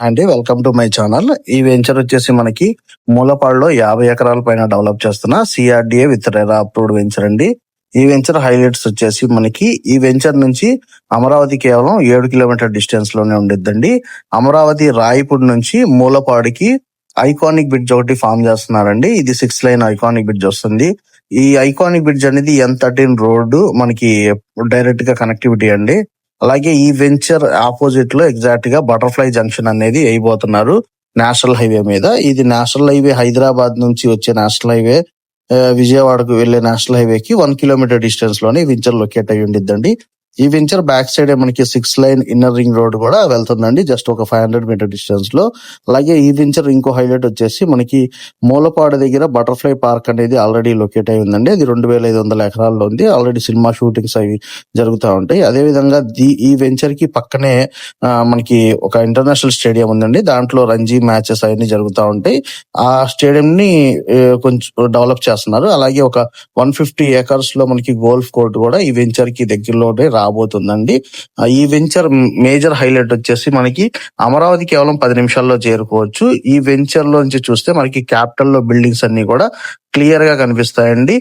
అండి welcome to my channel. ఈ venture వచ్చేసి మనకి మూలపాడులో 50 ఎకరాల పైన డెవలప్ చేస్తున్న CRDA with RERA approved venture అండి. ఈ వెంచర్ హైలైట్స్ వచ్చేసి మనకి ఈ వెంచర్ నుంచి అమరావతి కేవలం 7 కిలోమీటర్ డిస్టెన్స్ లోనే ఉండిద్దండి. అమరావతి రాయపూడి నుంచి మూలపాడుకి ఐకానిక్ బ్రిడ్జ్ ఒకటి ఫామ్ చేస్తున్నారండి. ఇది 6 లైన్ ఐకానిక్ బ్రిడ్జ్ వస్తుంది. ఈ ఐకానిక్ బ్రిడ్జ్ అనేది N13 రోడ్డు మనకి డైరెక్ట్ గా కనెక్టివిటీ అండి. అలాగే ఈ వెంచర్ ఆపోజిట్ లో ఎగ్జాక్ట్ గా బటర్ఫ్లై జంక్షన్ అనేది వేయబోతున్నారు నేషనల్ హైవే మీద. ఇది నేషనల్ హైవే హైదరాబాద్ నుంచి వచ్చే నేషనల్ హైవే విజయవాడకు వెళ్లే నేషనల్ హైవేకి 1 కిలోమీటర్ డిస్టెన్స్ లోనే ఈ వెంచర్ లొకేట్ అయి ఉండిద్దండి. ఈ వెంచర్ బ్యాక్ సైడ్ మనకి 6 లైన్ ఇన్నర్ రింగ్ రోడ్ కూడా వెళ్తుందండి, జస్ట్ ఒక 500 మీటర్ డిస్టెన్స్ లో. అలాగే ఈ వెంచర్ ఇంకో హైలైట్ వచ్చేసి మనకి మూలపాడు దగ్గర బటర్ఫ్లై పార్క్ అనేది ఆల్రెడీ లొకేట్ అయి ఉందండి. అది 2500 ఎకరాల్లో ఉంది. ఆల్రెడీ సినిమా షూటింగ్స్ అవి జరుగుతూ ఉంటాయి. అదే విధంగా ఈ వెంచర్ కి పక్కనే మనకి ఒక ఇంటర్నేషనల్ స్టేడియం ఉందండి. దాంట్లో రంజీ మ్యాచెస్ అవన్నీ జరుగుతూ ఉంటాయి. ఆ స్టేడియం ని కొంచెం డెవలప్ చేస్తున్నారు. అలాగే ఒక 150 ఏకర్స్ లో మనకి గోల్ఫ్ కోర్ట్ కూడా ఈ వెంచర్ కి దగ్గరలోనే రాబోతుందండి. ఈ వెంచర్ మేజర్ హైలైట్ వచ్చేసి మనకి అమరావతి కేవలం 10 నిమిషాల్లో చేరుకోవచ్చు. ఈ వెంచర్ లో నుంచి చూస్తే మనకి క్యాపిటల్ లో బిల్డింగ్స్ అన్ని కూడా క్లియర్ గా కనిపిస్తాయండి.